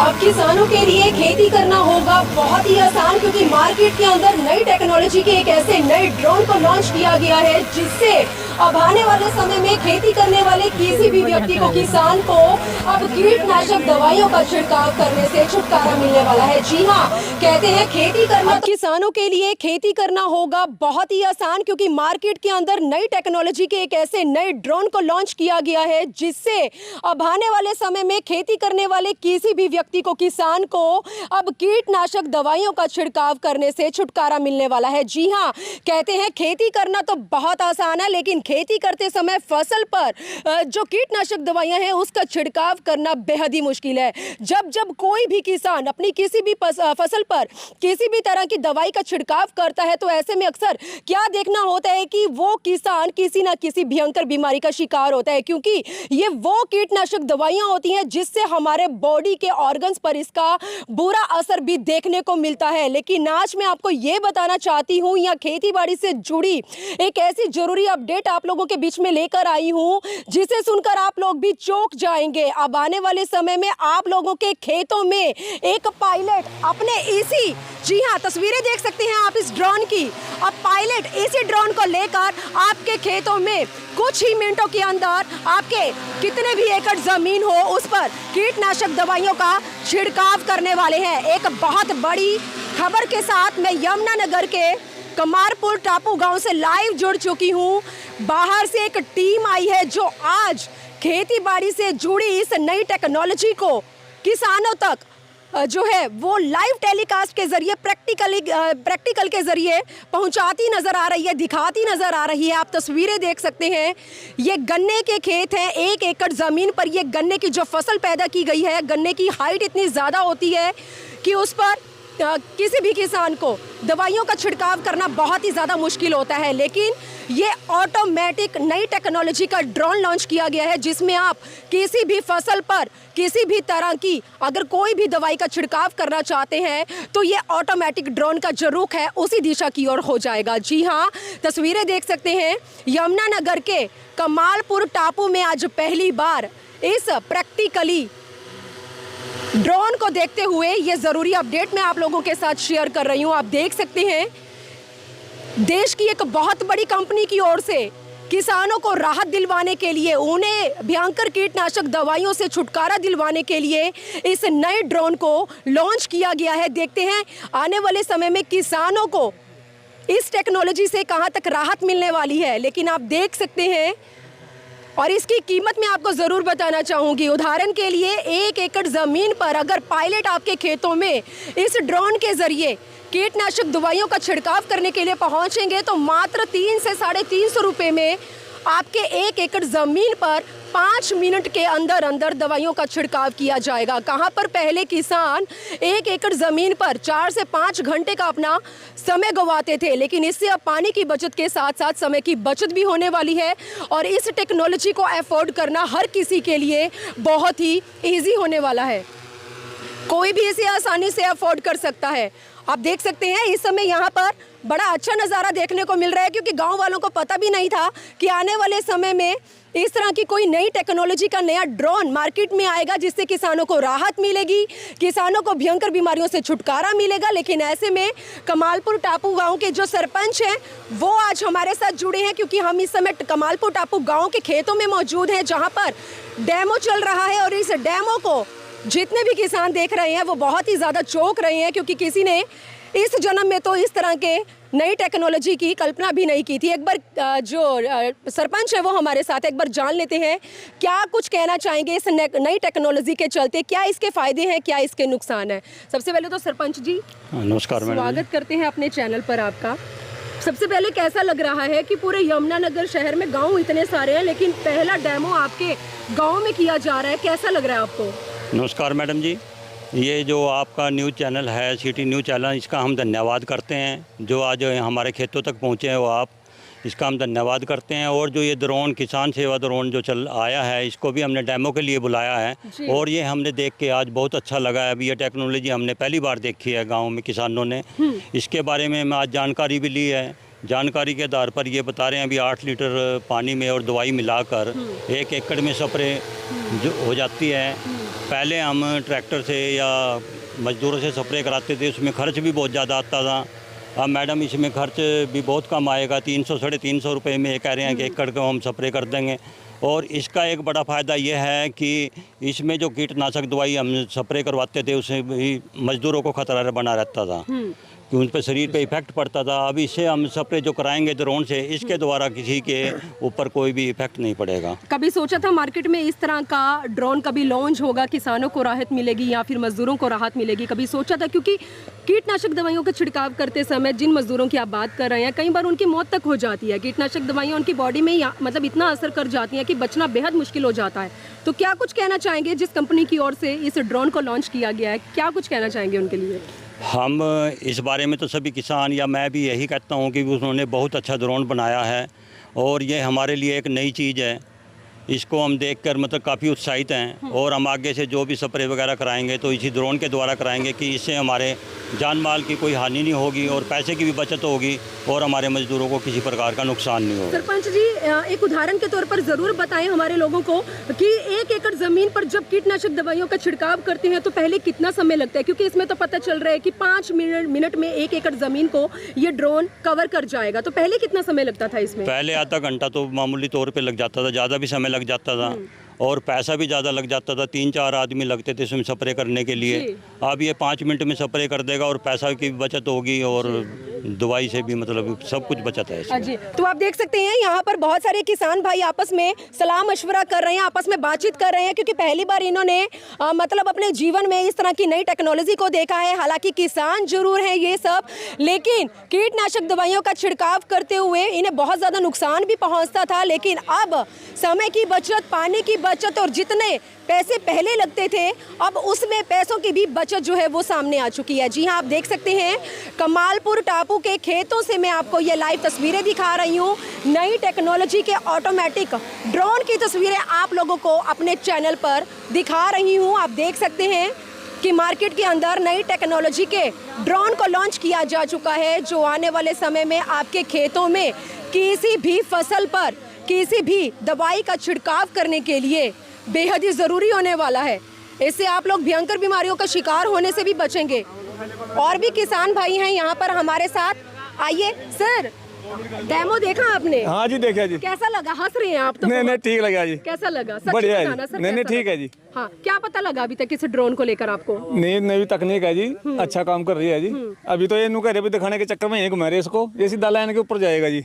अब किसानों के लिए खेती करना होगा बहुत ही आसान, क्योंकि मार्केट के अंदर नई टेक्नोलॉजी के एक ऐसे नए ड्रोन को लॉन्च किया गया है जिससे अब आने वाले समय में खेती करने वाले किसी भी व्यक्ति को, किसान को अब कीटनाशक दवाइयों का छिड़काव करने से छुटकारा मिलने वाला है। जी हाँ, कहते हैं खेती करना किसानों के लिए खेती करना होगा बहुत ही आसान, क्योंकि मार्केट के अंदर नई टेक्नोलॉजी के एक ऐसे नए ड्रोन को लॉन्च किया गया है जिससे अब आने वाले समय में खेती करने वाले किसी भी व्यक्ति को, किसान को अब कीटनाशक दवाइयों का छिड़काव करने से छुटकारा मिलने वाला है। जी हाँ, कहते हैं खेती करना तो बहुत आसान है, लेकिन खेती करते समय फसल पर जो कीटनाशक दवाइयां हैं उसका छिड़काव करना बेहद ही मुश्किल है। जब जब कोई भी किसान अपनी किसी भी फसल पर किसी भी तरह की दवाई का छिड़काव करता है तो ऐसे में अक्सर क्या देखना होता है कि वो किसान किसी ना किसी भयंकर बीमारी का शिकार होता है, क्योंकि ये वो कीटनाशक दवाइयां होती हैं जिससे हमारे बॉडी के ऑर्गन्स पर इसका बुरा असर भी देखने को मिलता है। लेकिन आज मैं आपको ये बताना चाहती हूँ, या खेती बाड़ी से जुड़ी एक ऐसी जरूरी अपडेट आप लोगों के बीच में लेकर आई हूँ जिसे सुनकर आप लोग भी चौंक जाएंगे। अब आने वाले समय में आप लोगों के खेतों में एक पायलट अपने इसी, जी हाँ, तस्वीरें देख सकते हैं आप इस ड्रोन की। अब पायलट इसी ड्रोन को लेकर आपके खेतों में कुछ ही मिनटों के अंदर आपके कितने भी एकड़ जमीन हो उस पर कीटनाशक दवाइयों का छिड़काव करने वाले हैं। एक बहुत बड़ी खबर के साथ मैं यमुनानगर के कमालपुर टापू गांव से लाइव जुड़ चुकी हूं। बाहर से एक टीम आई है जो आज खेती बाड़ी से जुड़ी इस नई टेक्नोलॉजी को किसानों तक जो है वो लाइव टेलीकास्ट के जरिए प्रैक्टिकल के जरिए पहुंचाती नजर आ रही है, दिखाती नजर आ रही है। आप तस्वीरें देख सकते हैं, ये गन्ने के खेत हैं। 1 एकड़ जमीन पर ये गन्ने की जो फसल पैदा की गई है, गन्ने की हाइट इतनी ज़्यादा होती है कि उस पर किसी भी किसान को दवाइयों का छिड़काव करना बहुत ही ज़्यादा मुश्किल होता है। लेकिन ये ऑटोमेटिक नई टेक्नोलॉजी का ड्रोन लॉन्च किया गया है जिसमें आप किसी भी फसल पर किसी भी तरह की अगर कोई भी दवाई का छिड़काव करना चाहते हैं तो ये ऑटोमेटिक ड्रोन का जो रुख है उसी दिशा की ओर हो जाएगा। जी हाँ, तस्वीरें देख सकते हैं, यमुनानगर के कमालपुर टापू में आज पहली बार इस प्रैक्टिकली ड्रोन को देखते हुए ये ज़रूरी अपडेट मैं आप लोगों के साथ शेयर कर रही हूँ। आप देख सकते हैं, देश की एक बहुत बड़ी कंपनी की ओर से किसानों को राहत दिलवाने के लिए, उन्हें भयंकर कीटनाशक दवाइयों से छुटकारा दिलवाने के लिए इस नए ड्रोन को लॉन्च किया गया है। देखते हैं आने वाले समय में किसानों को इस टेक्नोलॉजी से कहां तक राहत मिलने वाली है। लेकिन आप देख सकते हैं, और इसकी कीमत मैं आपको ज़रूर बताना चाहूँगी। उदाहरण के लिए 1 एकड़ ज़मीन पर अगर पायलट आपके खेतों में इस ड्रोन के ज़रिए कीटनाशक दवाइयों का छिड़काव करने के लिए पहुँचेंगे तो मात्र 3 से 350 रुपये में आपके 1 एकड़ ज़मीन पर 5 मिनट के अंदर अंदर दवाइयों का छिड़काव किया जाएगा। कहाँ पर पहले किसान 1 एकड़ ज़मीन पर 4 से 5 घंटे का अपना समय गंवाते थे, लेकिन इससे अब पानी की बचत के साथ साथ समय की बचत भी होने वाली है और इस टेक्नोलॉजी को अफोर्ड करना हर किसी के लिए बहुत ही ईजी होने वाला है। कोई भी इसे आसानी से अफोर्ड कर सकता है। आप देख सकते हैं इस समय यहाँ पर बड़ा अच्छा नज़ारा देखने को मिल रहा है, क्योंकि गांव वालों को पता भी नहीं था कि आने वाले समय में इस तरह की कोई नई टेक्नोलॉजी का नया ड्रोन मार्केट में आएगा जिससे किसानों को राहत मिलेगी, किसानों को भयंकर बीमारियों से छुटकारा मिलेगा। लेकिन ऐसे में कमालपुर टापू गांव के जो सरपंच हैं वो आज हमारे साथ जुड़े हैं, क्योंकि हम इस समय कमालपुर टापू गाँव के खेतों में मौजूद हैं जहाँ पर डेमो चल रहा है। और इस डेमो को जितने भी किसान देख रहे हैं वो बहुत ही ज़्यादा चौंक रहे हैं, क्योंकि किसी ने इस जन्म में तो इस तरह के नई टेक्नोलॉजी की कल्पना भी नहीं की थी। एक बार जो सरपंच है वो हमारे साथ, एक बार जान लेते हैं क्या कुछ कहना चाहेंगे इस नई टेक्नोलॉजी के चलते, क्या इसके फ़ायदे हैं, क्या इसके नुकसान हैं। सबसे पहले तो सरपंच जी नमस्कार, स्वागत करते हैं अपने चैनल पर आपका। सबसे पहले कैसा लग रहा है कि पूरे यमुनानगर शहर में गाँव इतने सारे हैं लेकिन पहला डेमो आपके गाँव में किया जा रहा है, कैसा लग रहा है आपको? नमस्कार मैडम जी, ये जो आपका न्यूज़ चैनल है सिटी न्यूज़ चैनल, इसका हम धन्यवाद करते हैं। जो आज हमारे खेतों तक पहुँचे हैं वो आप, इसका हम धन्यवाद करते हैं। और जो ये ड्रोन, किसान सेवा ड्रोन जो चल आया है, इसको भी हमने डेमो के लिए बुलाया है और ये हमने देख के आज बहुत अच्छा लगा है। अभी ये टेक्नोलॉजी हमने पहली बार देखी है गाँव में किसानों ने। इसके बारे में मैं आज जानकारी भी ली है। जानकारी के आधार पर ये बता रहे हैं अभी 8 लीटर पानी में और दवाई मिलाकर 1 एकड़ में स्प्रे जो हो जाती है। पहले हम ट्रैक्टर से या मज़दूरों से स्प्रे कराते थे, उसमें खर्च भी बहुत ज़्यादा आता था। अब मैडम इसमें खर्च भी बहुत कम आएगा, 300 साढ़े 300 रुपये में ये कह रहे हैं कि एकड़ को हम स्प्रे कर देंगे। और इसका एक बड़ा फ़ायदा ये है कि इसमें जो कीटनाशक दवाई हम स्प्रे करवाते थे उससे भी मज़दूरों को खतरा बना रहता था कि उन पर शरीर पे इफेक्ट पड़ता था। अब इससे हम स्प्रे जो कराएंगे ड्रोन से, इसके द्वारा किसी के ऊपर कोई भी इफेक्ट नहीं पड़ेगा। कभी सोचा था मार्केट में इस तरह का ड्रोन कभी लॉन्च होगा, किसानों को राहत मिलेगी या फिर मजदूरों को राहत मिलेगी, कभी सोचा था? क्योंकि कीटनाशक दवाइयों का छिड़काव करते समय जिन मजदूरों की आप बात कर रहे हैं, कई बार उनकी मौत तक हो जाती है। कीटनाशक दवाइयाँ उनकी बॉडी में मतलब इतना असर कर जाती हैं कि बचना बेहद मुश्किल हो जाता है। तो क्या कुछ कहना चाहेंगे जिस कंपनी की ओर से इस ड्रोन को लॉन्च किया गया है, क्या कुछ कहना चाहेंगे उनके लिए? हम इस बारे में तो सभी किसान या मैं भी यही कहता हूँ कि उन्होंने बहुत अच्छा ड्रोन बनाया है और ये हमारे लिए एक नई चीज़ है। इसको हम देखकर मतलब काफ़ी उत्साहित हैं और हम आगे से जो भी स्प्रे वगैरह कराएंगे तो इसी ड्रोन के द्वारा कराएंगे कि इससे हमारे जान माल की कोई हानि नहीं होगी और पैसे की भी बचत होगी और हमारे मजदूरों को किसी प्रकार का नुकसान नहीं होगा। सरपंच जी, एक उदाहरण के तौर पर ज़रूर बताएं हमारे लोगों को कि 1 एकड़ ज़मीन पर जब कीटनाशक दवाइयों का छिड़काव करते हैं तो पहले कितना समय लगता है? क्योंकि इसमें तो पता चल रहा है कि 5 मिनट में 1 एकड़ ज़मीन को ये ड्रोन कवर कर जाएगा। तो पहले कितना समय लगता था इसमें? पहले आधा घंटा तो मामूली तौर पे लग जाता था, ज़्यादा भी समय लग जाता था और पैसा भी ज़्यादा लग जाता था। 3-4 आदमी लगते थे इसमें स्प्रे करने के लिए। अब ये 5 मिनट में स्प्रे कर देगा और पैसा की बचत होगी और दवाई से भी मतलब सब कुछ बचत है इसमें। जी, तो आप देख सकते हैं यहाँ पर बहुत सारे किसान भाई आपस में सलाह मशवरा कर रहे हैं, आपस में बातचीत कर रहे हैं, क्योंकि पहली बार इन्होंने मतलब अपने जीवन में इस तरह की नई टेक्नोलॉजी को देखा है। हालांकि किसान जरूर हैं ये सब, लेकिन कीटनाशक दवाइयों का छिड़काव करते हुए इन्हें बहुत ज़्यादा नुकसान भी पहुँचता था। लेकिन अब समय की बचत, पानी की बचत और जितने पैसे पहले लगते थे अब उसमें पैसों की भी बचत जो है वो सामने आ चुकी है। जी हाँ, आप देख सकते हैं कमालपुर टापू के खेतों से मैं आपको ये लाइव तस्वीरें दिखा रही हूँ। नई टेक्नोलॉजी के ऑटोमेटिक ड्रोन की तस्वीरें आप लोगों को अपने चैनल पर दिखा रही हूँ। आप देख सकते हैं कि मार्केट के अंदर नई टेक्नोलॉजी के ड्रोन को लॉन्च किया जा चुका है, जो आने वाले समय में आपके खेतों में किसी भी फसल पर किसी भी दवाई का छिड़काव करने के लिए बेहद ही ज़रूरी होने वाला है। इससे आप लोग भयंकर बीमारियों का शिकार होने से भी बचेंगे। और भी किसान भाई हैं यहाँ पर हमारे साथ, आइए। सर, डेमो देखा आपने? हाँ जी, देखा जी। कैसा लगा? हंस रहे हैं आप तो। नहीं ठीक लगा जी। कैसा लगा? सच बढ़िया है बताना सर, जी। नहीं कैसा ठीक लगा? है जी। हाँ, क्या पता लगा अभी तक इस ड्रोन को लेकर आपको? नई तकनीक है जी, अच्छा काम कर रही है जी। अभी तो ये नुकरे भी दिखाने के चक्कर में यही घुमा रहे इसको, ये सीधा लाइन के ऊपर जाएगा जी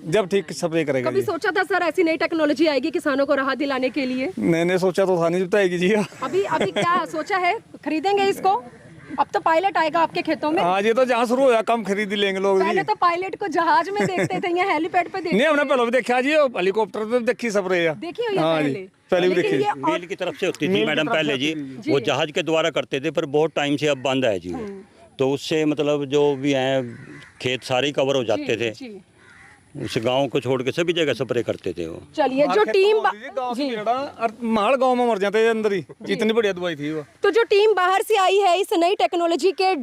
जब ठीक स्प्रे करेगा। कभी सोचा था सर ऐसी नई टेक्नोलॉजी आएगी किसानों को राहत दिलाने के लिए? मैंने सोचा तो था नहीं, बताएगी जी। अभी क्या सोचा है? खरीदेंगे इसको? अब तो पायलट आएगा आपके खेतों में? हाँ, ये तो जहाँ शुरू होया काम खरीद लेंगे लोग पहले जी। तो पायलट को जहाज में देखते थे या हेलीपैड पे देखते नहीं, हमने थे। पहले भी देखा जी, हेलीकॉप्टर पे देखी स्प्रे। देखी हुई है हाँ जी, पहले भी लेकिन देखी। ये मील की तरफ से होती थी मैडम पहले जी, जी। वो जहाज के द्वारा करते थे, पर बहुत टाइम से अब बंद है जी वो। तो उससे मतलब जो भी हैं खेत सारे कवर हो जाते थे, जी। उस गांव को छोड़ के सभी जगह स्प्रे करते थे वो। चलिए, जो टीम महल गाँव में मर जाते अंदर ही, इतनी बढ़िया दवाई थी वो। तो जो टीम बाहर से आई है इस नई टेक्नोलॉजी के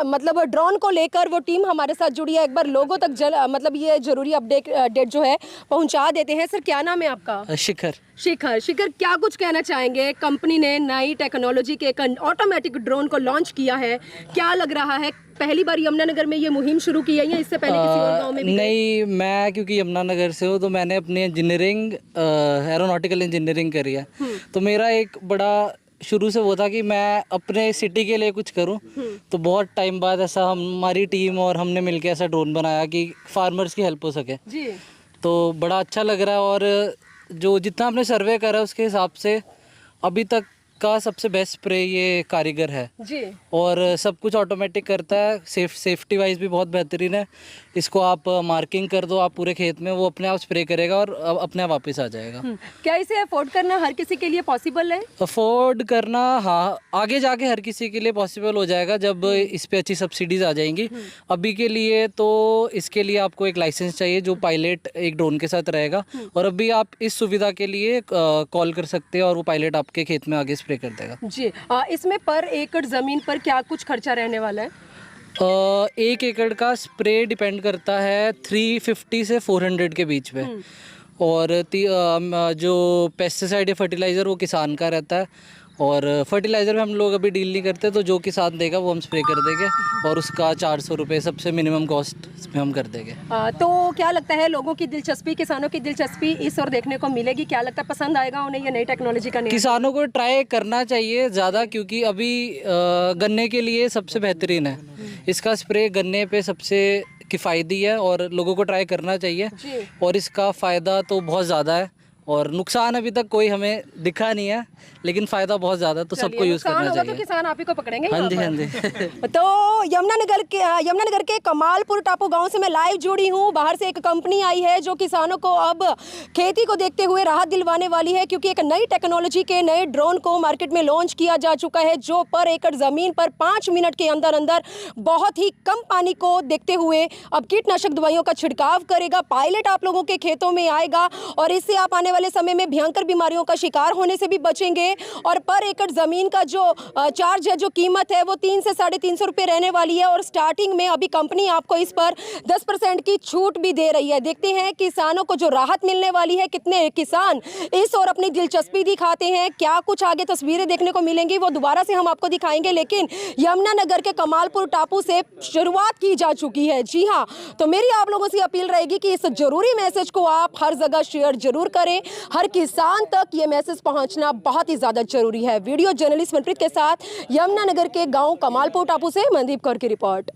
मतलब ड्रोन को लेकर, वो टीम हमारे साथ जुड़ी है। एक बार लोगों तक मतलब ये जरूरी अपडेट जो है पहुंचा देते हैं। सर, क्या नाम है आपका? शिखर। शिखर, क्या कुछ कहना चाहेंगे? कंपनी ने नई टेक्नोलॉजी के एक ऑटोमेटिक ड्रोन को लॉन्च किया है, क्या लग रहा है? पहली बार यमुनानगर में ये मुहिम शुरू की है या इससे पहले किसी और गांव में भी? नहीं, मैं क्योंकि यमुनानगर से हूँ तो मैंने अपनी इंजीनियरिंग एरोनॉटिकल इंजीनियरिंग करी है। तो मेरा एक बड़ा शुरू से वो था कि मैं अपने सिटी के लिए कुछ करूं। तो बहुत टाइम बाद ऐसा हमारी टीम और हमने मिलकर ऐसा ड्रोन बनाया कि फार्मर्स की हेल्प हो सके जी। तो बड़ा अच्छा लग रहा है। और जो जितना आपने सर्वे करा उसके हिसाब से अभी तक का सबसे बेस्ट स्प्रे ये कारीगर है जी। और सब कुछ ऑटोमेटिक करता है। सेफ्टी वाइज भी बहुत बेहतरीन है। इसको आप मार्किंग कर दो आप पूरे खेत में, वो अपने आप स्प्रे करेगा और अपने आप वापस आ जाएगा। क्या इसे अफोर्ड करना हर किसी के लिए पॉसिबल है? अफोर्ड करना, हाँ, आगे जाके हर किसी के लिए पॉसिबल हो जाएगा जब इस पे अच्छी सब्सिडीज आ जाएंगी। अभी के लिए तो इसके लिए आपको एक लाइसेंस चाहिए जो पायलट एक ड्रोन के साथ रहेगा, और अभी आप इस सुविधा के लिए कॉल कर सकते हैं और वो पायलट आपके खेत में आगे स्प्रे कर देगा जी। इसमें पर एकड़ जमीन पर क्या कुछ खर्चा रहने वाला है? 1 एकड़ का स्प्रे डिपेंड करता है 350 से 400 के बीच में। और जो पेस्टिसाइड या फर्टिलाइज़र वो किसान का रहता है और फर्टिलाइज़र में हम लोग अभी डील नहीं करते, तो जो किसान देगा वो हम स्प्रे कर देंगे और उसका 400 रुपये सबसे मिनिमम कॉस्ट में हम कर देंगे। तो क्या लगता है लोगों की दिलचस्पी, किसानों की दिलचस्पी इस ओर देखने को मिलेगी? क्या लगता है पसंद आएगा उन्हें ये नई टेक्नोलॉजी का? किसानों को ट्राई करना चाहिए ज़्यादा, क्योंकि अभी गन्ने के लिए सबसे बेहतरीन है। इसका स्प्रे गन्ने पे सबसे किफ़ायती है और लोगों को ट्राई करना चाहिए। और इसका फ़ायदा तो बहुत ज़्यादा है और नुकसान अभी तक कोई हमें दिखा नहीं है, लेकिन फ़ायदा बहुत ज़्यादा, तो सबको यूज़ करना चाहिए। तो किसान आप ही को पकड़ेंगे। हाँ जी, हाँ जी। तो यमुनानगर के कमालपुर टापू गांव से मैं लाइव जुड़ी हूं। बाहर से एक कंपनी आई है जो किसानों को अब खेती को देखते हुए राहत दिलवाने वाली है, क्योंकि एक नई टेक्नोलॉजी के नए ड्रोन को मार्केट में लॉन्च किया जा चुका है, जो पर एकड़ ज़मीन पर 5 मिनट के अंदर अंदर बहुत ही कम पानी को देखते हुए अब कीटनाशक दवाइयों का छिड़काव करेगा। पायलट आप लोगों के खेतों में आएगा और इससे आप आने वाले समय में भयंकर बीमारियों का शिकार होने से भी बचेंगे। और पर एकड़ जमीन का जो चार्ज है, जो कीमत है, वो 300 से 350 रुपये रहने वाली है। और स्टार्टिंग में अभी कंपनी आपको इस पर 10% की छूट भी दे रही है। देखते हैं किसानों को जो राहत मिलने वाली है, कितने किसान इस और अपनी दिलचस्पी दिखाते हैं। क्या कुछ आगे तस्वीरें देखने को मिलेंगी वो दोबारा से हम आपको दिखाएंगे, लेकिन यमुनानगर के कमालपुर टापू से शुरुआत की जा चुकी है। जी हाँ, तो मेरी आप लोगों से अपील रहेगी कि इस जरूरी मैसेज को आप हर जगह शेयर जरूर करें। हर किसान तक ये मैसेज पहुंचना बहुत ही ज्यादा जरूरी है। वीडियो जर्नलिस्ट मनप्रीत के साथ यमुनानगर के गांव कमालपुर टापू से मनदीप कौर की रिपोर्ट।